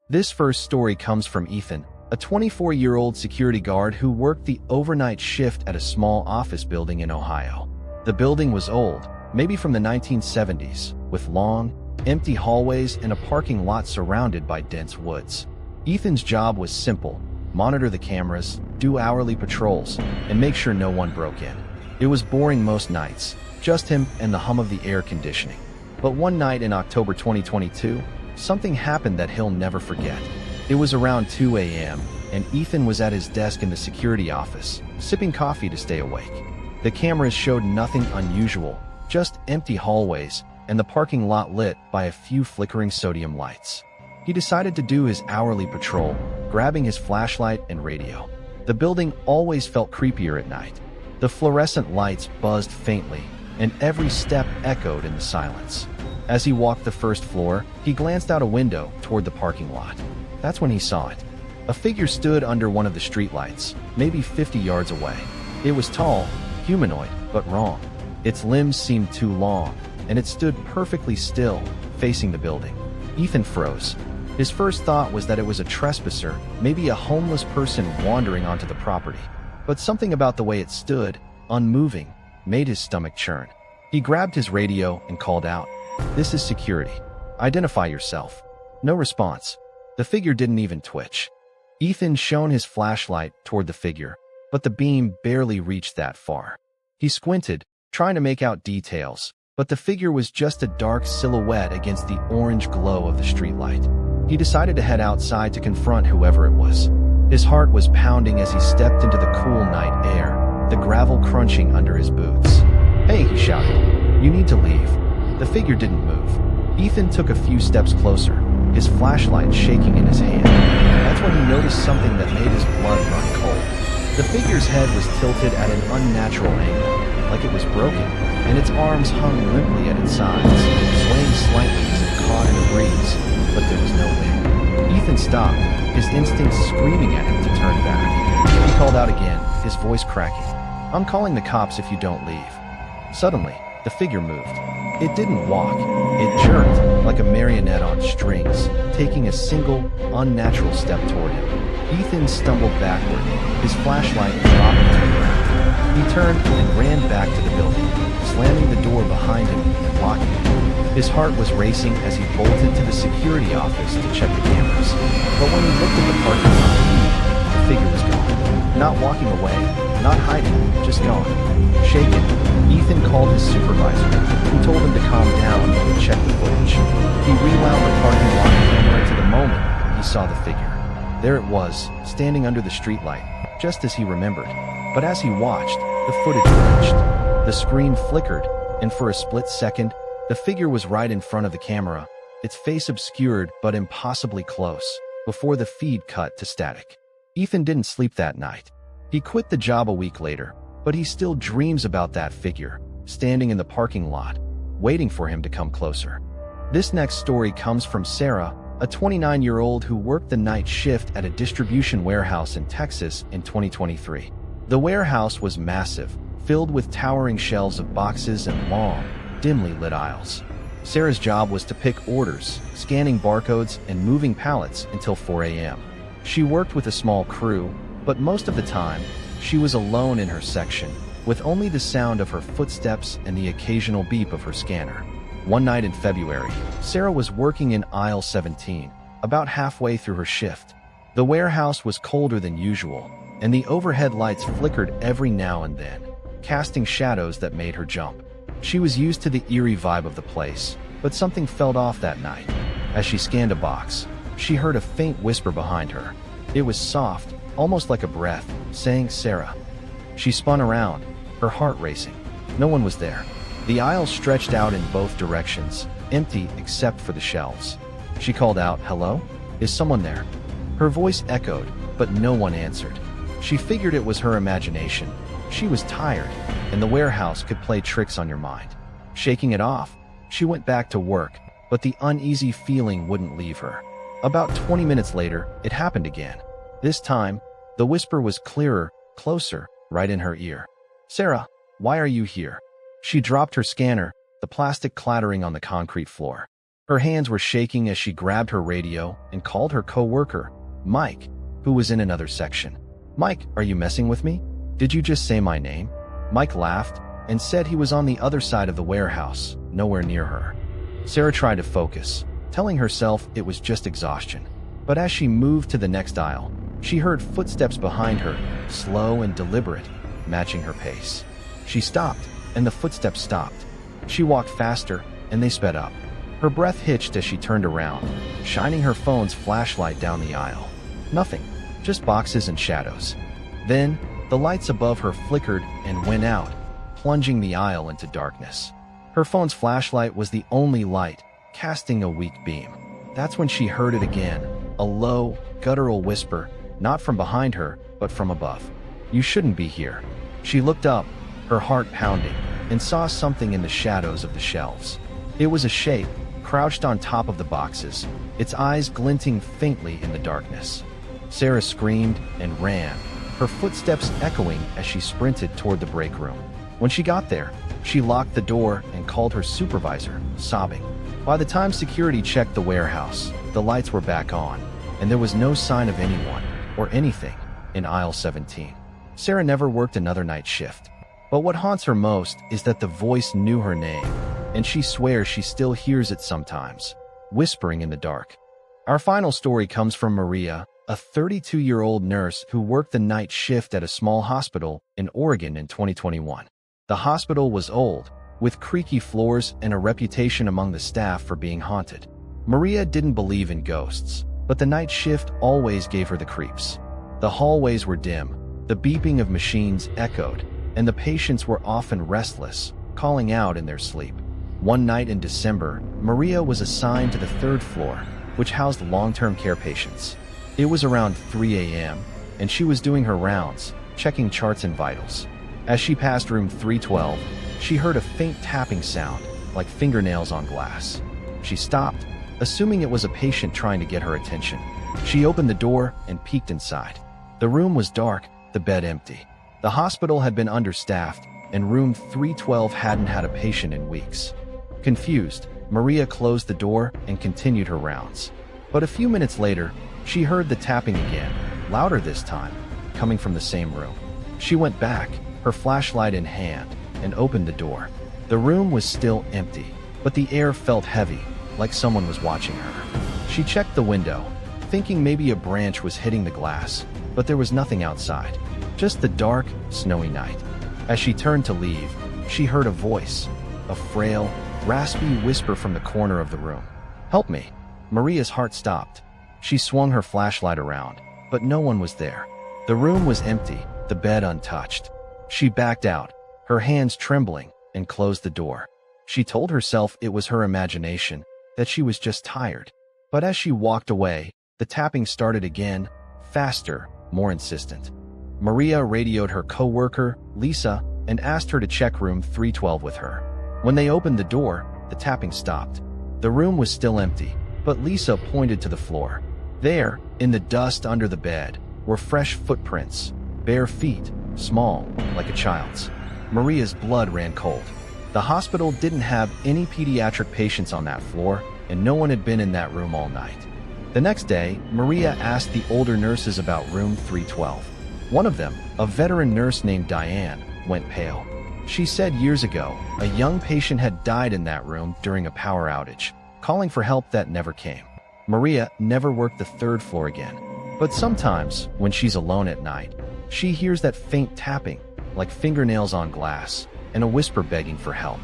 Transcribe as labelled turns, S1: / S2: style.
S1: This first story comes from Ethan, a 24-year-old security guard who worked the overnight shift at a small office building in Ohio. The building was old, maybe from the 1970s, with long, empty hallways and a parking lot surrounded by dense woods. Ethan's job was simple: monitor the cameras, do hourly patrols, and make sure no one broke in. It was boring most nights, just him and the hum of the air conditioning. But one night in October 2022, something happened that he'll never forget. It was around 2 a.m., and Ethan was at his desk in the security office, sipping coffee to stay awake. The cameras showed nothing unusual, just empty hallways, and the parking lot lit by a few flickering sodium lights. He decided to do his hourly patrol, grabbing his flashlight and radio. The building always felt creepier at night. The fluorescent lights buzzed faintly, and every step echoed in the silence. As he walked the first floor, he glanced out a window toward the parking lot. That's when he saw it. A figure stood under one of the streetlights, maybe 50 yards away. It was tall, humanoid, but wrong. Its limbs seemed too long, and it stood perfectly still, facing the building. Ethan froze. His first thought was that it was a trespasser, maybe a homeless person wandering onto the property. But something about the way it stood, unmoving, made his stomach churn. He grabbed his radio and called out, "This is security. Identify yourself." No response. The figure didn't even twitch. Ethan shone his flashlight toward the figure, but the beam barely reached that far. He squinted, trying to make out details, but the figure was just a dark silhouette against the orange glow of the streetlight. He decided to head outside to confront whoever it was. His heart was pounding as he stepped into the cool night air, the gravel crunching under his boots. "Hey," he shouted. "You need to leave." The figure didn't move. Ethan took a few steps closer, his flashlight shaking in his hand. That's when he noticed something that made his blood run cold. The figure's head was tilted at an unnatural angle, like it was broken, and its arms hung limply at its sides, swaying slightly as it caught in a breeze, but there was no wind. Ethan stopped, his instincts screaming at him to turn back. He called out again, his voice cracking. "I'm calling the cops if you don't leave." Suddenly, the figure moved. It didn't walk. It jerked, like a marionette on strings, taking a single, unnatural step toward him. Ethan stumbled backward, his flashlight dropped to the ground. He turned and ran back to the building, slamming the door behind him and locking it. His heart was racing as he bolted to the security office to check the cameras. But when he looked at the parking lot, the figure was gone. Not walking away, not hiding, just gone. Shaken, Ethan called his supervisor, who told him to calm down and check the footage. He rewound the parking lot camera to the moment he saw the figure. There it was, standing under the streetlight, just as he remembered. But as he watched, the footage glitched. The screen flickered, and for a split second, the figure was right in front of the camera, its face obscured but impossibly close, before the feed cut to static. Ethan didn't sleep that night. He quit the job a week later, but he still dreams about that figure, standing in the parking lot, waiting for him to come closer. This next story comes from Sarah, a 29-year-old who worked the night shift at a distribution warehouse in Texas in 2023. The warehouse was massive, filled with towering shelves of boxes and long, dimly lit aisles. Sarah's job was to pick orders, scanning barcodes and moving pallets until 4 a.m. She worked with a small crew, but most of the time, she was alone in her section, with only the sound of her footsteps and the occasional beep of her scanner. One night in February, Sarah was working in aisle 17, about halfway through her shift. The warehouse was colder than usual, and the overhead lights flickered every now and then, casting shadows that made her jump. She was used to the eerie vibe of the place, but something felt off that night. As she scanned a box, she heard a faint whisper behind her. It was soft, almost like a breath, saying, "Sarah." She spun around, her heart racing. No one was there. The aisle stretched out in both directions, empty except for the shelves. She called out, "Hello? Is someone there?" Her voice echoed, but no one answered. She figured it was her imagination. She was tired, and the warehouse could play tricks on your mind. Shaking it off, she went back to work, but the uneasy feeling wouldn't leave her. About 20 minutes later, it happened again. This time, the whisper was clearer, closer, right in her ear. "Sarah, why are you here?" She dropped her scanner, the plastic clattering on the concrete floor. Her hands were shaking as she grabbed her radio and called her co-worker, Mike, who was in another section. "Mike, are you messing with me? Did you just say my name?" Mike laughed and said he was on the other side of the warehouse, nowhere near her. Sarah tried to focus, telling herself it was just exhaustion. But as she moved to the next aisle, she heard footsteps behind her, slow and deliberate, matching her pace. She stopped, and the footsteps stopped. She walked faster, and they sped up. Her breath hitched as she turned around, shining her phone's flashlight down the aisle. Nothing, just boxes and shadows. Then, the lights above her flickered and went out, plunging the aisle into darkness. Her phone's flashlight was the only light, casting a weak beam. That's when she heard it again, a low, guttural whisper, not from behind her, but from above. "You shouldn't be here." She looked up, her heart pounding, and saw something in the shadows of the shelves. It was a shape, crouched on top of the boxes, its eyes glinting faintly in the darkness. Sarah screamed and ran, her footsteps echoing as she sprinted toward the break room. When she got there, she locked the door and called her supervisor, sobbing. By the time security checked the warehouse, the lights were back on, and there was no sign of anyone or anything in aisle 17. Sarah never worked another night shift. But what haunts her most is that the voice knew her name, and she swears she still hears it sometimes, whispering in the dark. Our final story comes from Maria, a 32-year-old nurse who worked the night shift at a small hospital in Oregon in 2021. The hospital was old, with creaky floors and a reputation among the staff for being haunted. Maria didn't believe in ghosts, but the night shift always gave her the creeps. The hallways were dim, the beeping of machines echoed, and the patients were often restless, calling out in their sleep. One night in December, Maria was assigned to the third floor, which housed long-term care patients. It was around 3 a.m., and she was doing her rounds, checking charts and vitals. As she passed room 312, she heard a faint tapping sound, like fingernails on glass. She stopped, assuming it was a patient trying to get her attention. She opened the door and peeked inside. The room was dark, the bed empty. The hospital had been understaffed, and room 312 hadn't had a patient in weeks. Confused, Maria closed the door and continued her rounds. But a few minutes later, she heard the tapping again, louder this time, coming from the same room. She went back, her flashlight in hand, and opened the door. The room was still empty, but the air felt heavy, like someone was watching her. She checked the window, thinking maybe a branch was hitting the glass, but there was nothing outside, just the dark, snowy night. As she turned to leave, she heard a voice, a frail, raspy whisper from the corner of the room. "Help me." Maria's heart stopped. She swung her flashlight around, but no one was there. The room was empty, the bed untouched. She backed out, her hands trembling, and closed the door. She told herself it was her imagination, that she was just tired. But as she walked away, the tapping started again, faster, more insistent. Maria radioed her co-worker, Lisa, and asked her to check room 312 with her. When they opened the door, the tapping stopped. The room was still empty, but Lisa pointed to the floor. There, in the dust under the bed, were fresh footprints, bare feet, small, like a child's. Maria's blood ran cold. The hospital didn't have any pediatric patients on that floor, and no one had been in that room all night. The next day, Maria asked the older nurses about room 312. One of them, a veteran nurse named Diane, went pale. She said years ago, a young patient had died in that room during a power outage, calling for help that never came. Maria never worked the third floor again. But sometimes, when she's alone at night, she hears that faint tapping, like fingernails on glass, and a whisper begging for help.